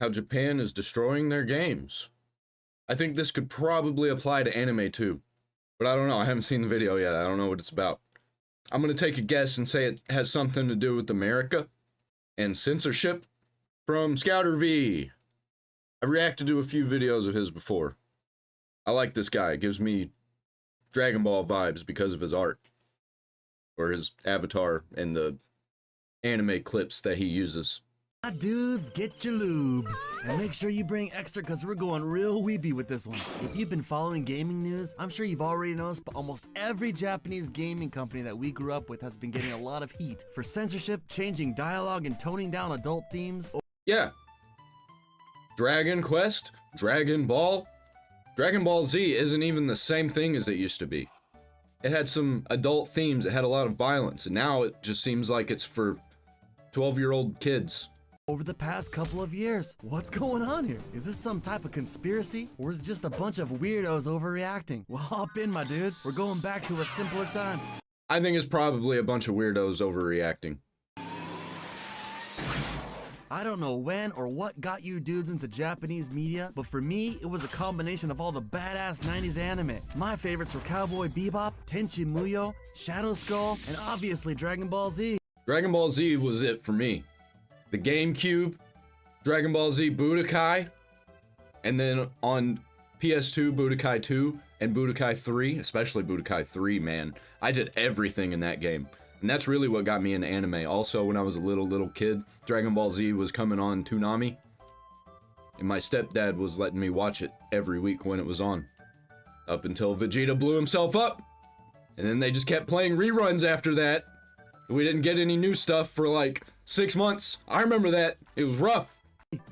how Japan is destroying their games. I think this could probably apply to anime too, but I don't know. I haven't seen the video yet. I don't know what it's about. I'm gonna take a guess and say it has something to do with America and censorship from Scouter V. I've reacted to a few videos of his before. I like this guy. It gives me Dragon Ball vibes because of his art. Or his avatar and the anime clips that he uses. Dudes, get your lubes. And make sure you bring extra because we're going real weepy with this one. If you've been following gaming news, I'm sure you've already noticed, but almost every Japanese gaming company that we grew up with has been getting a lot of heat for censorship, changing dialogue, and toning down adult themes. Yeah. Dragon Quest, Dragon Ball. Dragon Ball Z isn't even the same thing as it used to be. It had some adult themes, it had a lot of violence, and now it just seems like it's for 12-year-old kids. Over the past couple of years, what's going on here? Is this some type of conspiracy, or is it just a bunch of weirdos overreacting? Well, hop in, my dudes. We're going back to a simpler time. I think it's probably a bunch of weirdos overreacting. I don't know when or what got you dudes into Japanese media, but for me, it was a combination of all the badass 90s anime. My favorites were Cowboy Bebop, Tenchi Muyo, Shadow Scroll, and obviously Dragon Ball Z. Dragon Ball Z was it for me. The GameCube, Dragon Ball Z Budokai, and then on PS2, Budokai 2, and Budokai 3, especially Budokai 3, man. I did everything in that game. And that's really what got me into anime. Also, when I was a little kid, Dragon Ball Z was coming on Toonami. And my stepdad was letting me watch it every week when it was on. Up until Vegeta blew himself up. And then they just kept playing reruns after that. We didn't get any new stuff for like 6 months. I remember that. It was rough.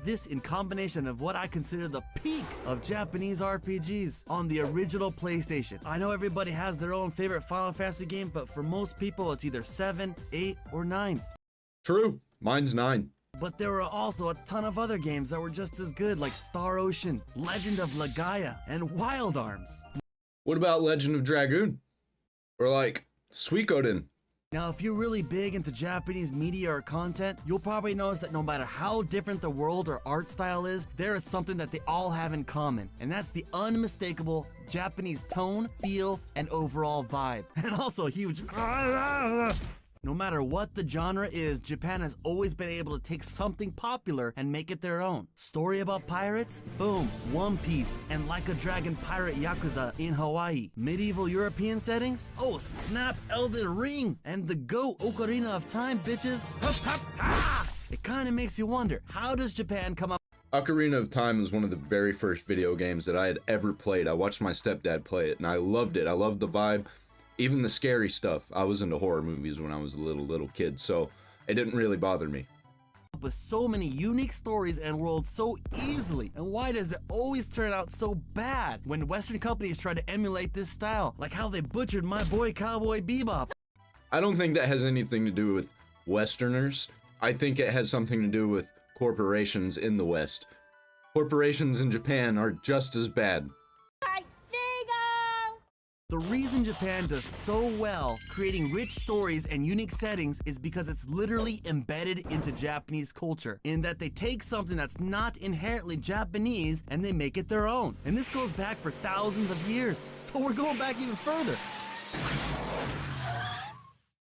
This in combination of what I consider the peak of Japanese RPGs on the original PlayStation. I know everybody has their own favorite Final Fantasy game, but for most people it's either 7, 8, or 9. True. Mine's 9. But there were also a ton of other games that were just as good, like Star Ocean, Legend of Legaia, and Wild Arms. What about Legend of Dragoon? Or like Suikoden? Now, if you're really big into Japanese media or content, you'll probably notice that no matter how different the world or art style is, there is something that they all have in common, and that's the unmistakable Japanese tone, feel, and overall vibe. And also huge no matter what the genre is, Japan has always been able to take something popular and make it their own. Story about pirates? Boom, One Piece, and Like a Dragon pirate Yakuza in Hawaii. Medieval European settings? Oh snap, Elden Ring! And the GOAT Ocarina of Time, bitches! Hup, hup, ha! It kinda makes you wonder, how does Japan come up? Ocarina of Time was one of the very first video games that I had ever played. I watched my stepdad play it, and I loved it. I loved the vibe. Even the scary stuff. I was into horror movies when I was a little kid, so it didn't really bother me. With so many unique stories and worlds so easily, and why does it always turn out so bad when Western companies try to emulate this style, like how they butchered my boy Cowboy Bebop? I don't think that has anything to do with Westerners. I think it has something to do with corporations in the West. Corporations in Japan are just as bad. The reason Japan does so well creating rich stories and unique settings is because it's literally embedded into Japanese culture, in that they take something that's not inherently Japanese and they make it their own. And this goes back for thousands of years, so we're going back even further.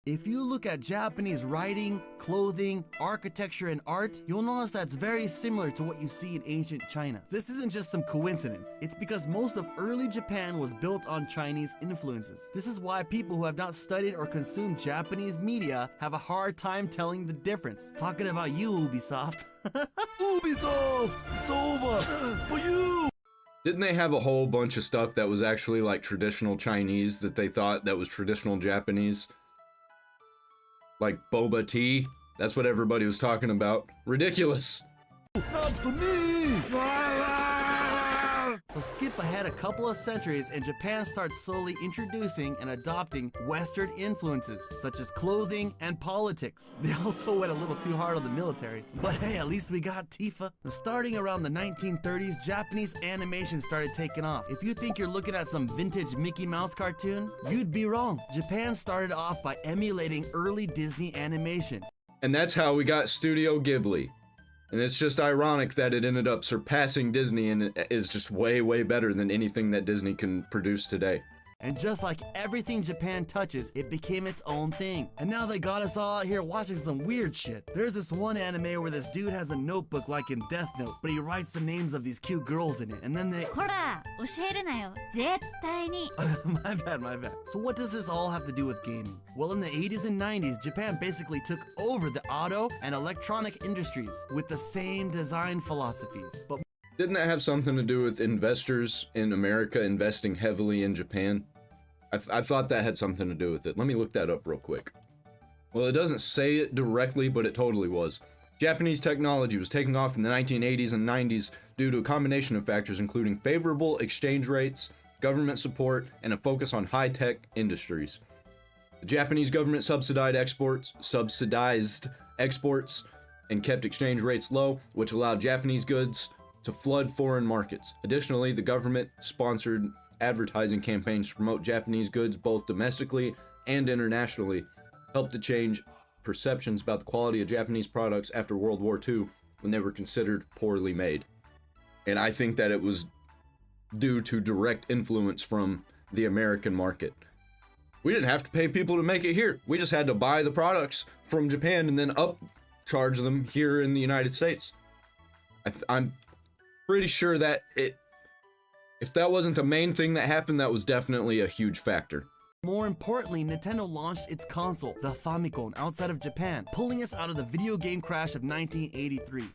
If you look at Japanese writing, clothing, architecture, and art, you'll notice that's very similar to what you see in ancient China. This isn't just some coincidence. It's because most of early Japan was built on Chinese influences. This is why people who have not studied or consumed Japanese media have a hard time telling the difference. Talking about you, Ubisoft. Ubisoft! It's over! For you! Didn't they have a whole bunch of stuff that was actually like traditional Chinese that they thought that was traditional Japanese? Like boba tea? That's what everybody was talking about. Ridiculous. Not for me! So skip ahead a couple of centuries and Japan starts slowly introducing and adopting Western influences, such as clothing and politics. They also went a little too hard on the military. But hey, at least we got Tifa. Now, starting around the 1930s, Japanese animation started taking off. If you think you're looking at some vintage Mickey Mouse cartoon, you'd be wrong. Japan started off by emulating early Disney animation. And that's how we got Studio Ghibli. And it's just ironic that it ended up surpassing Disney and it is just way, way better than anything that Disney can produce today. And just like everything Japan touches, it became its own thing. And now they got us all out here watching some weird shit. There's this one anime where this dude has a notebook like in Death Note, but he writes the names of these cute girls in it, and then they... こら、教えるなよ。絶対に。my bad. So what does this all have to do with gaming? Well, in the 80s and 90s, Japan basically took over the auto and electronic industries with the same design philosophies. But Didn't that have something to do with investors in America investing heavily in Japan? I thought that had something to do with it. Let me look that up real quick. Well, it doesn't say it directly, but it totally was. Japanese technology was taking off in the 1980s and 90s due to a combination of factors including favorable exchange rates, government support, and a focus on high-tech industries. The Japanese government subsidized exports and kept exchange rates low, which allowed Japanese goods to flood foreign markets. Additionally, the government sponsored advertising campaigns to promote Japanese goods both domestically and internationally, helped to change perceptions about the quality of Japanese products after World War II when they were considered poorly made. And I think that it was due to direct influence from the American market. We didn't have to pay people to make it here. We just had to buy the products from Japan and then upcharge them here in the United States. I'm pretty sure that if that wasn't the main thing that happened, that was definitely a huge factor. more importantly, Nintendo launched its console, the Famicom, outside of Japan, pulling us out of the video game crash of 1983.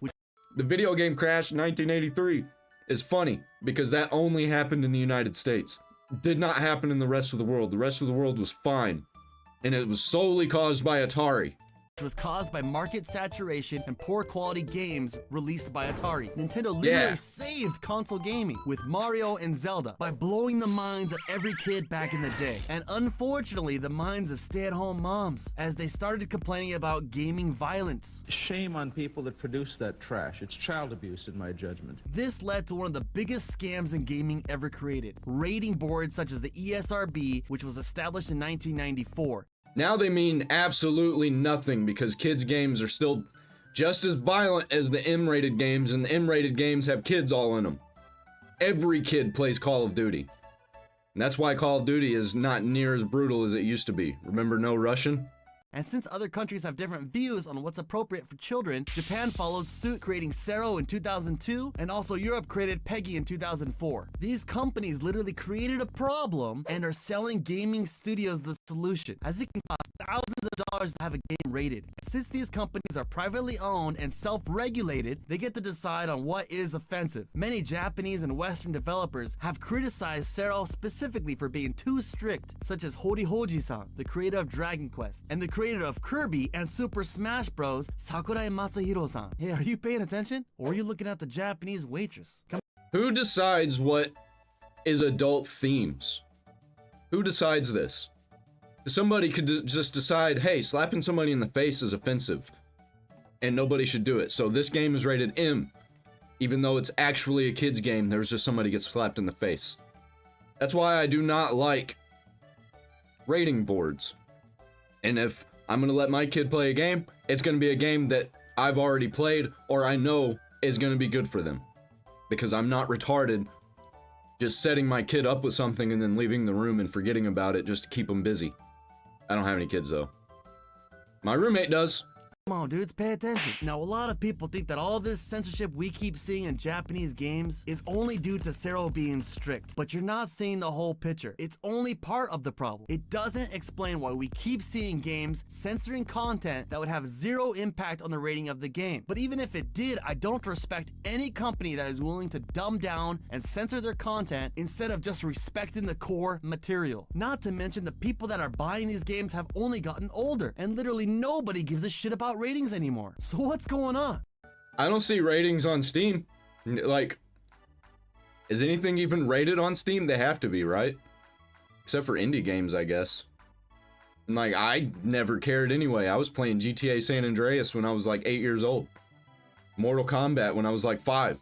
The video game crash in 1983 is funny because that only happened in the United States. It did not happen in the rest of the world. The rest of the world was fine. And it was solely caused by Atari. Was caused by market saturation and poor quality games released by Atari. Nintendo literally saved console gaming with Mario and Zelda by blowing the minds of every kid back in the day. And unfortunately, the minds of stay-at-home moms as they started complaining about gaming violence. Shame on people that produce that trash. It's child abuse in my judgment. This led to one of the biggest scams in gaming ever created. Rating boards such as the ESRB, which was established in 1994. Now they mean absolutely nothing because kids' games are still just as violent as the M-rated games, and the M-rated games have kids all in them. Every kid plays Call of Duty. And that's why Call of Duty is not near as brutal as it used to be. Remember No Russian? And since other countries have different views on what's appropriate for children, Japan followed suit, creating Sero in 2002, and also Europe created Peggy in 2004. These companies literally created a problem and are selling gaming studios the solution, as it can cost thousands of dollars to have a game rated. Since these companies are privately owned and self-regulated, they get to decide on what is offensive. Many Japanese and Western developers have criticized Sero specifically for being too strict, such as Hori Hoji-san, the creator of Dragon Quest, and the creator of Kirby and Super Smash Bros, Sakurai Masahiro-san. Hey, are you paying attention? Or are you looking at the Japanese waitress? Who decides what is adult themes? Who decides this? Somebody could just decide, hey, slapping somebody in the face is offensive, and nobody should do it. So this game is rated M, even though it's actually a kid's game. There's just somebody gets slapped in the face. That's why I do not like rating boards. And if I'm gonna let my kid play a game, it's gonna be a game that I've already played or I know is gonna be good for them. Because I'm not retarded just setting my kid up with something and then leaving the room and forgetting about it just to keep them busy. I don't have any kids though. My roommate does. Come on, dudes, pay attention. Now, a lot of people think that all this censorship we keep seeing in Japanese games is only due to Sero being strict, but you're not seeing the whole picture. It's only part of the problem. It doesn't explain why we keep seeing games censoring content that would have zero impact on the rating of the game. But even if it did, I don't respect any company that is willing to dumb down and censor their content instead of just respecting the core material. Not to mention the people that are buying these games have only gotten older, and literally nobody gives a shit about ratings anymore. So what's going on? I don't see ratings on Steam. Like, is anything even rated on Steam? They have to be, right? Except for indie games, I guess. And like, I never cared anyway. I was playing GTA San Andreas when I was like 8 years old. Mortal Kombat when I was like 5.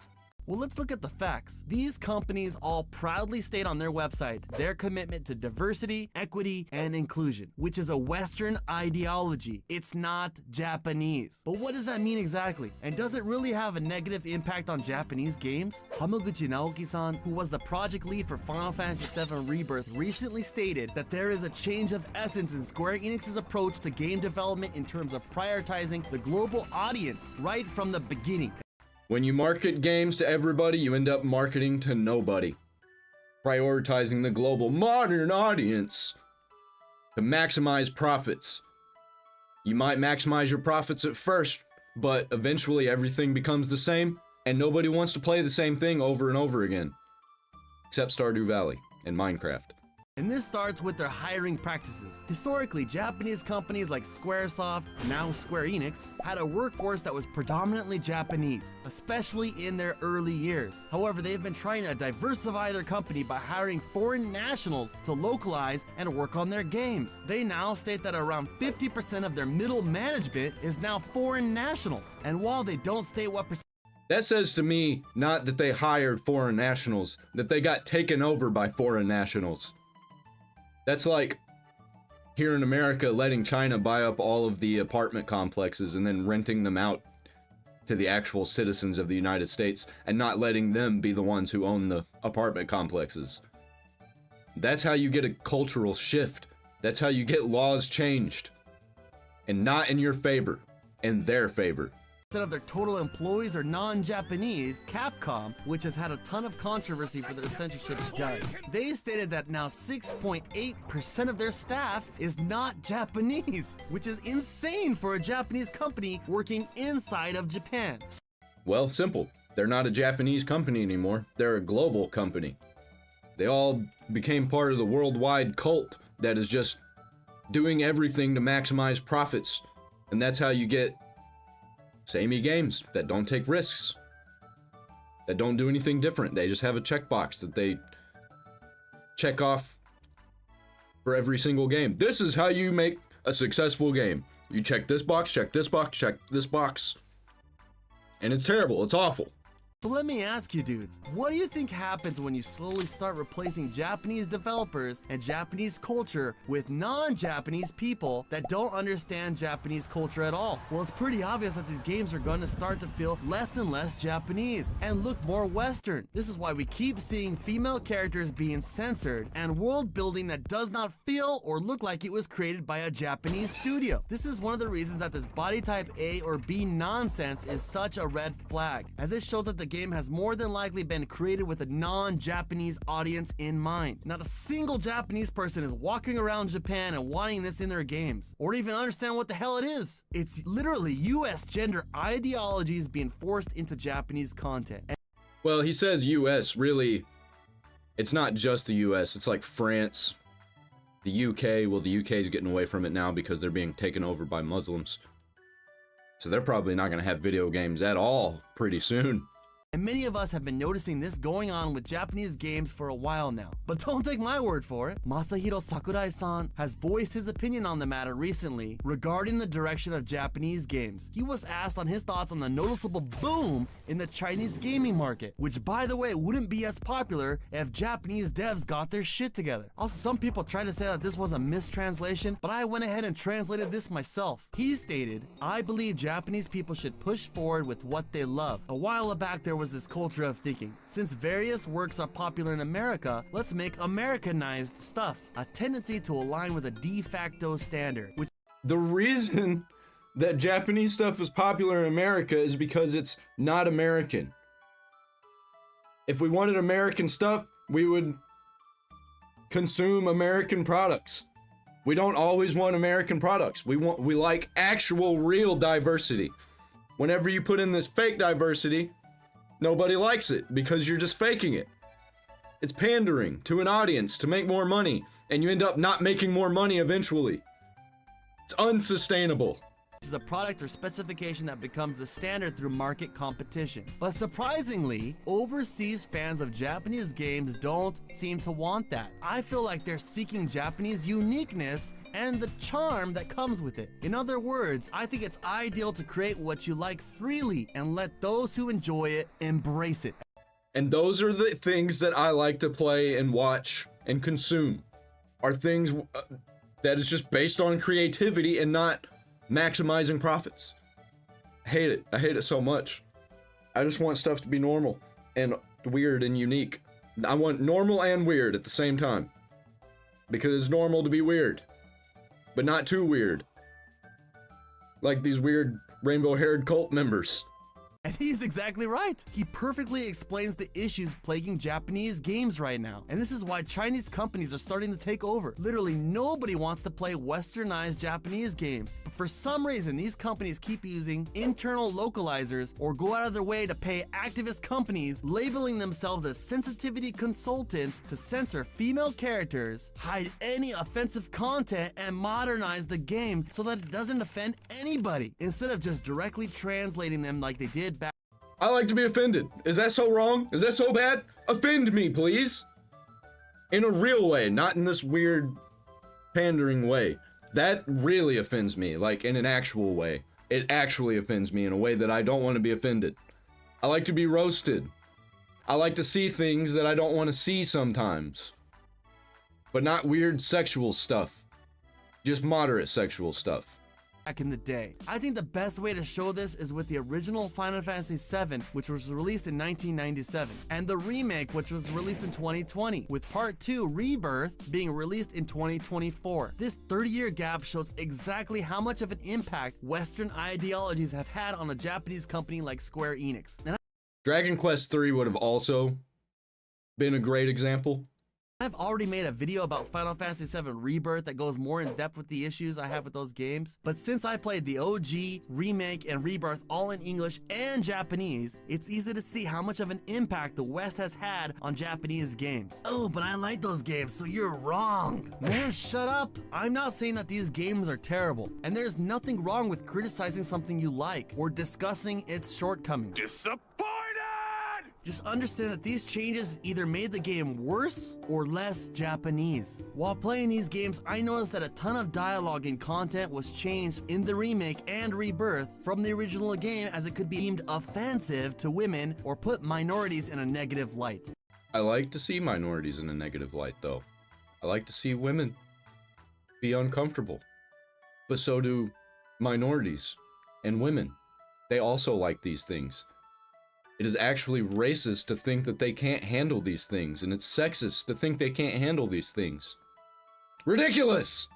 Well, let's look at the facts. These companies all proudly state on their website their commitment to diversity, equity, and inclusion, which is a Western ideology. It's not Japanese. But what does that mean exactly? And does it really have a negative impact on Japanese games? Hamaguchi Naoki-san, who was the project lead for Final Fantasy VII Rebirth, recently stated that there is a change of essence in Square Enix's approach to game development in terms of prioritizing the global audience right from the beginning. When you market games to everybody, you end up marketing to nobody. Prioritizing the global modern audience to maximize profits. You might maximize your profits at first, but eventually everything becomes the same, and nobody wants to play the same thing over and over again. Except Stardew Valley and Minecraft. And this starts with their hiring practices. Historically, Japanese companies like Squaresoft, now Square Enix, had a workforce that was predominantly Japanese, especially in their early years. However, they've been trying to diversify their company by hiring foreign nationals to localize and work on their games. They now state that around 50% of their middle management is now foreign nationals. And while they don't state what percent, that says to me, not that they hired foreign nationals, that they got taken over by foreign nationals. That's like here in America letting China buy up all of the apartment complexes and then renting them out to the actual citizens of the United States and not letting them be the ones who own the apartment complexes. That's how you get a cultural shift. That's how you get laws changed. And not in your favor, in their favor. of their total employees are non-Japanese, Capcom, which has had a ton of controversy for their censorship, does. They stated that now 6.8% of their staff is not Japanese, which is insane for a Japanese company working inside of Japan. Well, simple. They're not a Japanese company anymore. They're a global company. They all became part of the worldwide cult that is just doing everything to maximize profits. And that's how you get samey games that don't take risks, that don't do anything different. They just have a checkbox that they check off for every single game. This is how you make a successful game. You check this box, check this box, check this box. And it's terrible, it's awful. So let me ask you dudes, what do you think happens when you slowly start replacing Japanese developers and Japanese culture with non-Japanese people that don't understand Japanese culture at all? Well, it's pretty obvious that these games are going to start to feel less and less Japanese and look more Western. This is why we keep seeing female characters being censored and world building that does not feel or look like it was created by a Japanese studio. This is one of the reasons that this body type A or B nonsense is such a red flag, as it shows that the game has more than likely been created with a non-Japanese audience in mind. Not a single Japanese person is walking around Japan and wanting this in their games, or even understand what the hell it is. It's literally US gender ideologies being forced into Japanese content. Well, he says US, really, it's not just the US, it's like France, the UK. Well, the UK is getting away from it now because they're being taken over by Muslims. So they're probably not going to have video games at all pretty soon. And many of us have been noticing this going on with Japanese games for a while now. But don't take my word for it. Masahiro Sakurai-san has voiced his opinion on the matter recently regarding the direction of Japanese games. He was asked on his thoughts on the noticeable boom in the Chinese gaming market, which by the way wouldn't be as popular if Japanese devs got their shit together. Also, some people try to say that this was a mistranslation, but I went ahead and translated this myself. He stated, "I believe Japanese people should push forward with what they love. A while back there was this culture of thinking, since various works are popular in America, let's make Americanized stuff, a tendency to align with a de facto standard." Which The reason that Japanese stuff is popular in America is because it's not American. If we wanted American stuff, we would consume American products. We don't always want American products. We like actual real diversity. Whenever you put in this fake diversity, nobody likes it because you're just faking it. It's pandering to an audience to make more money, and you end up not making more money eventually. It's unsustainable. is a product or specification that becomes the standard through market competition. But surprisingly, overseas fans of Japanese games don't seem to want that. I feel like they're seeking Japanese uniqueness and the charm that comes with it. In other words, I think it's ideal to create what you like freely and let those who enjoy it embrace it. And those are the things that I like to play and watch and consume. Are things that is just based on creativity and not maximizing profits. I hate it. I hate it so much. I just want stuff to be normal and weird and unique. I want normal and weird at the same time. Because it's normal to be weird, but not too weird. Like these weird rainbow-haired cult members. And he's exactly right. He perfectly explains the issues plaguing Japanese games right now. And this is why Chinese companies are starting to take over. Literally nobody wants to play westernized Japanese games. But for some reason, these companies keep using internal localizers or go out of their way to pay activist companies labeling themselves as sensitivity consultants to censor female characters, hide any offensive content, and modernize the game so that it doesn't offend anybody, instead of just directly translating them like they did back. I like to be offended. Is that so wrong? Is that so bad? Offend me, please. In a real way, not in this weird pandering way. That really offends me, like in an actual way. It actually offends me in a way that I don't want to be offended. I like to be roasted. I like to see things that I don't want to see sometimes. But not weird sexual stuff. Just moderate sexual stuff. Back in the day. I think the best way to show this is with the original Final Fantasy VII, which was released in 1997, and the remake, which was released in 2020, with Part 2, Rebirth, being released in 2024. This 30-year gap shows exactly how much of an impact Western ideologies have had on a Japanese company like Square Enix. And Dragon Quest III would have also been a great example. I've already made a video about Final Fantasy VII Rebirth that goes more in depth with the issues I have with those games. But since I played the OG, Remake, and Rebirth all in English and Japanese, it's easy to see how much of an impact the West has had on Japanese games. Oh, but I like those games, so you're wrong. Man, shut up. I'm not saying that these games are terrible, and there's nothing wrong with criticizing something you like or discussing its shortcomings. Just understand that these changes either made the game worse or less Japanese. While playing these games, I noticed that a ton of dialogue and content was changed in the remake and Rebirth from the original game, as it could be deemed offensive to women or put minorities in a negative light. I like to see minorities in a negative light, though. I like to see women be uncomfortable. But so do minorities and women. They also like these things. It is actually racist to think that they can't handle these things, and it's sexist to think they can't handle these things. Ridiculous!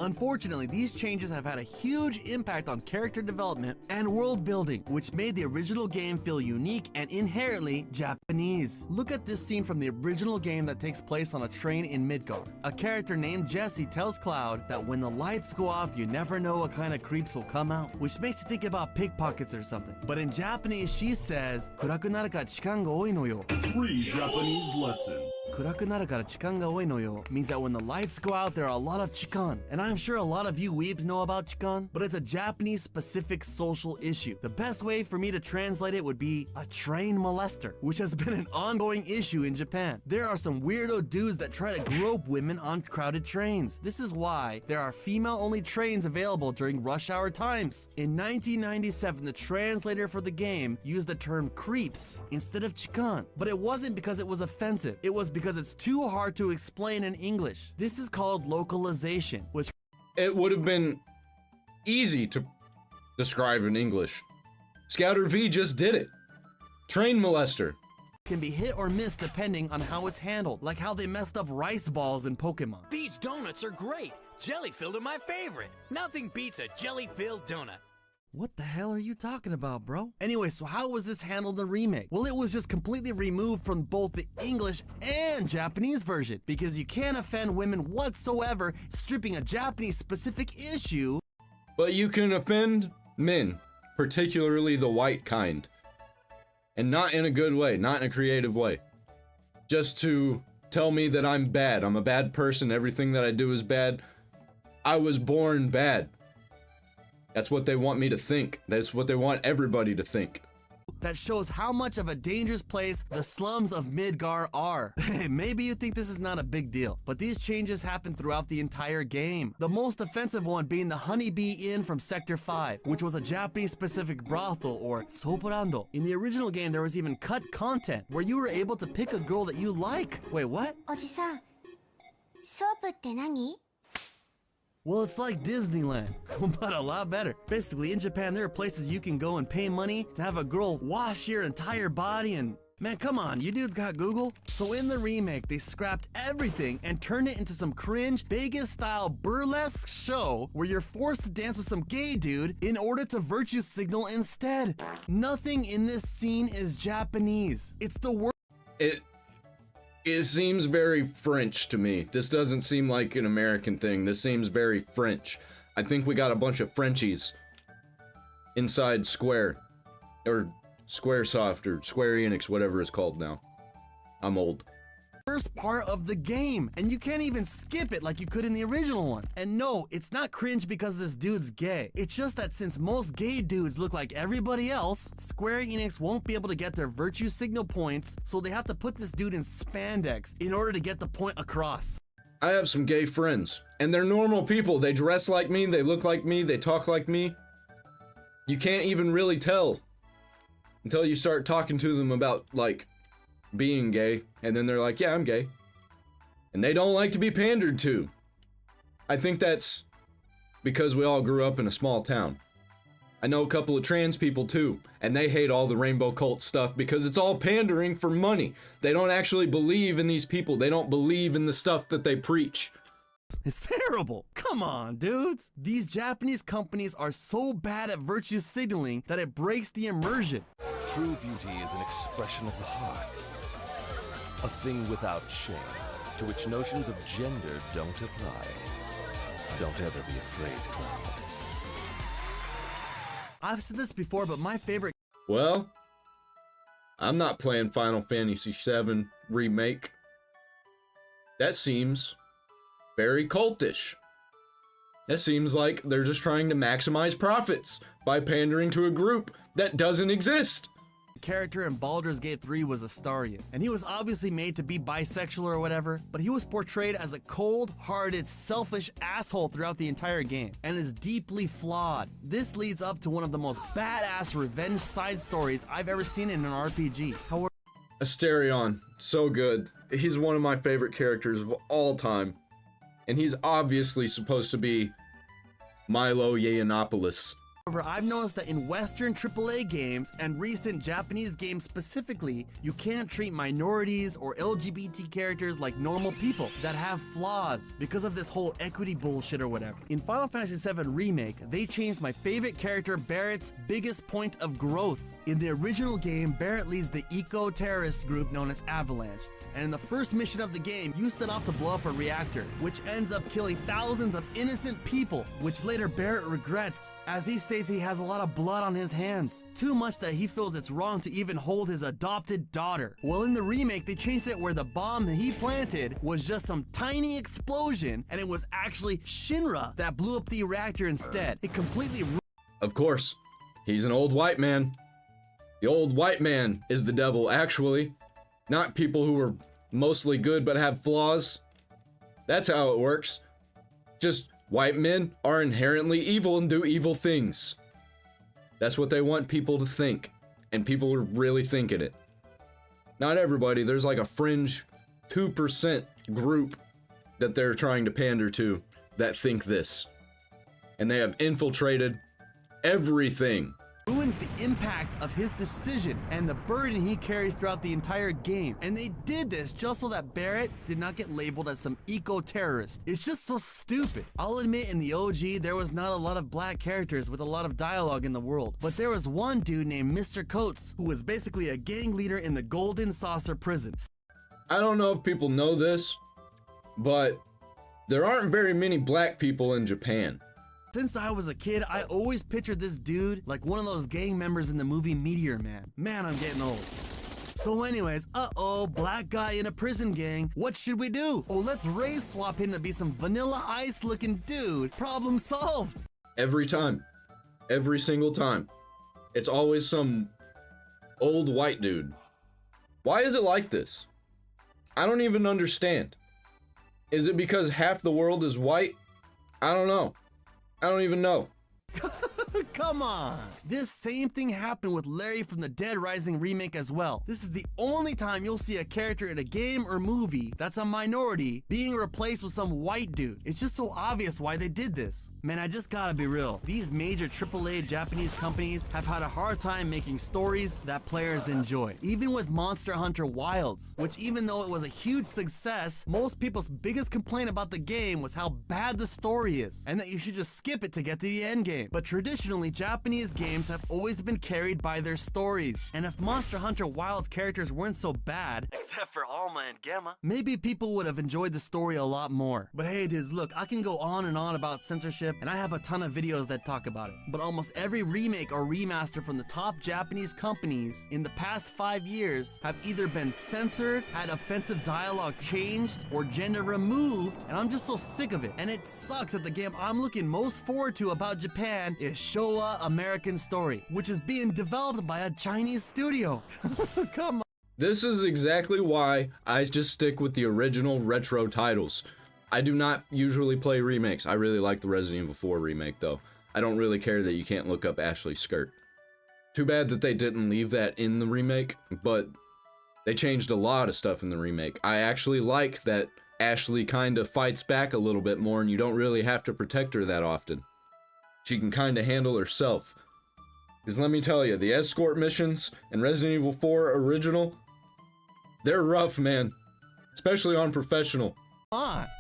Unfortunately, these changes have had a huge impact on character development and world building, which made the original game feel unique and inherently Japanese. Look at this scene from the original game that takes place on a train in Midgar. A character named Jesse tells Cloud that when the lights go off, you never know what kind of creeps will come out, which makes you think about pickpockets or something. But in Japanese, she says, "Kuraku naru kara chikan ga oi no yo." Free Japanese lesson. Kuraku naru kara chikan ga oi no yo means that when the lights go out, there are a lot of chikan. And I'm sure a lot of you weebs know about chikan, but it's a Japanese specific social issue. The best way for me to translate it would be a train molester, which has been an ongoing issue in Japan. There are some weirdo dudes that try to grope women on crowded trains. This is why there are female-only trains available during rush hour times. In 1997, the translator for the game used the term creeps instead of chikan, but it wasn't because it was offensive. It was because it's too hard to explain in English. This is called localization, which It would have been easy to describe in English. Scouter V just did it. Train molester. can be hit or miss depending on how it's handled, like how they messed up rice balls in Pokemon. These donuts are great. Jelly-filled are my favorite. Nothing beats a jelly-filled donut. What the hell are you talking about, bro? Anyway, so how was this handled in the remake? Well, it was just completely removed from both the English and Japanese version, because you can't offend women whatsoever, stripping a Japanese-specific issue. But you can offend men, particularly the white kind. And not in a good way, not in a creative way. Just to tell me that I'm bad, I'm a bad person, everything that I do is bad. I was born bad. That's what they want me to think. That's what they want everybody to think. that shows how much of a dangerous place the slums of Midgar are. Hey, maybe you think this is not a big deal, but these changes happen throughout the entire game. The most offensive one being the Honeybee Inn from Sector 5, which was a Japanese-specific brothel or sobrando. In the original game, there was even cut content where you were able to pick a girl that you like. Wait, what? おじさん、ソープって何？ Well, it's like Disneyland, but a lot better. Basically, in Japan, there are places you can go and pay money to have a girl wash your entire body and... Man, come on, you dudes got Google? So in the remake, they scrapped everything and turned it into some cringe, Vegas-style burlesque show where you're forced to dance with some gay dude in order to virtue signal instead. Nothing in this scene is Japanese. It's the worst. It seems very French to me. This doesn't seem like an American thing. This seems very French. I think we got a bunch of Frenchies inside Square. Or Squaresoft or Square Enix, whatever it's called now. I'm old. First part of the game, and you can't even skip it like you could in the original one. And no, it's not cringe because this dude's gay. It's just that since most gay dudes look like everybody else, Square Enix won't be able to get their virtue signal points, so they have to put this dude in spandex in order to get the point across. I have some gay friends, and they're normal people. They dress like me, they look like me, they talk like me. You can't even really tell until you start talking to them about, like, being gay, and then they're like, yeah, I'm gay. And they don't like to be pandered to. I think that's because we all grew up in a small town. I know a couple of trans people too, and they hate all the rainbow cult stuff because it's all pandering for money. They don't actually believe in these people. They don't believe in the stuff that they preach. It's terrible. Come on, dudes. These Japanese companies are so bad at virtue signaling that it breaks the immersion. True beauty is an expression of the heart. A thing without shame, to which notions of gender don't apply. Don't ever be afraid, Cloud. I've said this before, but my favorite... Well, I'm not playing Final Fantasy VII Remake. That seems very cultish. That seems like they're just trying to maximize profits by pandering to a group that doesn't exist. character in Baldur's Gate 3 was Astarion, and he was obviously made to be bisexual or whatever, but he was portrayed as a cold-hearted, selfish asshole throughout the entire game, and is deeply flawed. This leads up to one of the most badass revenge side stories I've ever seen in an RPG. However, Astarion, so good. He's one of my favorite characters of all time, and he's obviously supposed to be Milo Yiannopoulos. I've noticed that in Western AAA games and recent Japanese games specifically, you can't treat minorities or LGBT characters like normal people that have flaws because of this whole equity bullshit or whatever. In Final Fantasy VII Remake, they changed my favorite character Barrett's biggest point of growth. In the original game, Barrett leads the eco-terrorist group known as Avalanche. And in the first mission of the game, you set off to blow up a reactor, which ends up killing thousands of innocent people, which later Barrett regrets, as he states he has a lot of blood on his hands. Too much that he feels it's wrong to even hold his adopted daughter. Well, in the remake, they changed it where the bomb that he planted was just some tiny explosion, and it was actually Shinra that blew up the reactor instead. It completely Of course, he's an old white man. The old white man is the devil, actually. Not people who are mostly good but have flaws. That's how it works. Just white men are inherently evil and do evil things. That's what they want people to think. And people are really thinking it. Not everybody. There's like a fringe 2% group that they're trying to pander to that think this. And they have infiltrated everything. ruins the impact of his decision and the burden he carries throughout the entire game. And they did this just so that Barrett did not get labeled as some eco-terrorist. It's just so stupid. I'll admit in the OG, there was not a lot of black characters with a lot of dialogue in the world, but there was one dude named Mr. Coates who was basically a gang leader in the Golden Saucer prison. I don't know if people know this, but there aren't very many black people in Japan. Since I was a kid, I always pictured this dude like one of those gang members in the movie Meteor Man. Man, I'm getting old. So anyways, black guy in a prison gang. What should we do? Oh, let's race swap him to be some Vanilla Ice looking dude. Problem solved. Every time. Every single time. It's always some old white dude. Why is it like this? I don't even understand. Is it because half the world is white? I don't know. I don't even know. Come on! This same thing happened with Larry from the Dead Rising remake as well. This is the only time you'll see a character in a game or movie that's a minority being replaced with some white dude. It's just so obvious why they did this. Man, I just gotta be real. These major AAA Japanese companies have had a hard time making stories that players enjoy. Even with Monster Hunter Wilds, which even though it was a huge success, most people's biggest complaint about the game was how bad the story is, and that you should just skip it to get to the end game. But traditionally, Japanese games have always been carried by their stories. And if Monster Hunter Wilds characters weren't so bad, except for Alma and Gemma, maybe people would have enjoyed the story a lot more. But hey dudes, look, I can go on and on about censorship, and I have a ton of videos that talk about it. But almost every remake or remaster from the top Japanese companies in the past 5 years have either been censored, had offensive dialogue changed, or gender removed, and I'm just so sick of it. And it sucks that the game I'm looking most forward to about Japan is Showa American Story, which is being developed by a Chinese studio. Come on. This is exactly why I just stick with the original retro titles. I do not usually play remakes. I really like the Resident Evil 4 remake though. I don't really care that you can't look up Ashley's skirt. Too bad that they didn't leave that in the remake, but they changed a lot of stuff in the remake. I actually like that Ashley kind of fights back a little bit more and you don't really have to protect her that often. She can kind of handle herself. Because let me tell you, the escort missions in Resident Evil 4 original, they're rough, man. Especially on professional.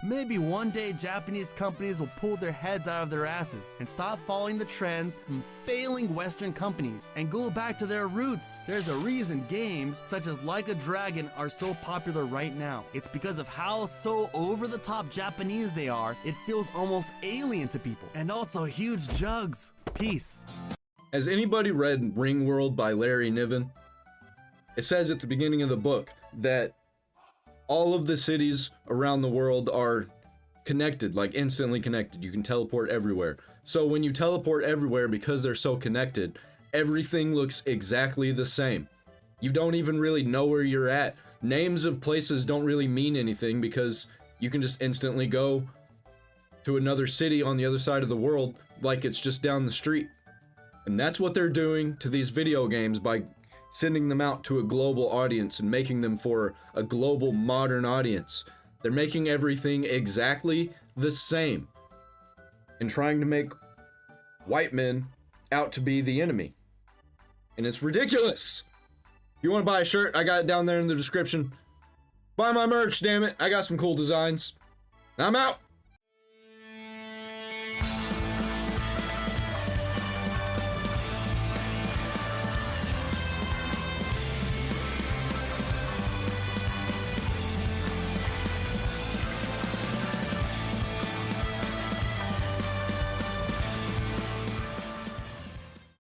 Maybe one day Japanese companies will pull their heads out of their asses and stop following the trends from failing Western companies and go back to their roots. There's a reason games such as Like a Dragon are so popular right now. It's because of how so over-the-top Japanese they are, it feels almost alien to people. And also huge jugs. Peace. Has anybody read Ringworld by Larry Niven? It says at the beginning of the book that all of the cities around the world are connected, like instantly connected. You can teleport everywhere. So when you teleport everywhere, because they're so connected, everything looks exactly the same. You don't even really know where you're at. Names of places don't really mean anything because you can just instantly go to another city on the other side of the world like it's just down the street. And that's what they're doing to these video games by sending them out to a global audience and making them for a global modern audience. They're making everything exactly the same and trying to make white men out to be the enemy. And it's ridiculous. If you want to buy a shirt, I got it down there in the description. Buy my merch, damn it. I got some cool designs. I'm out.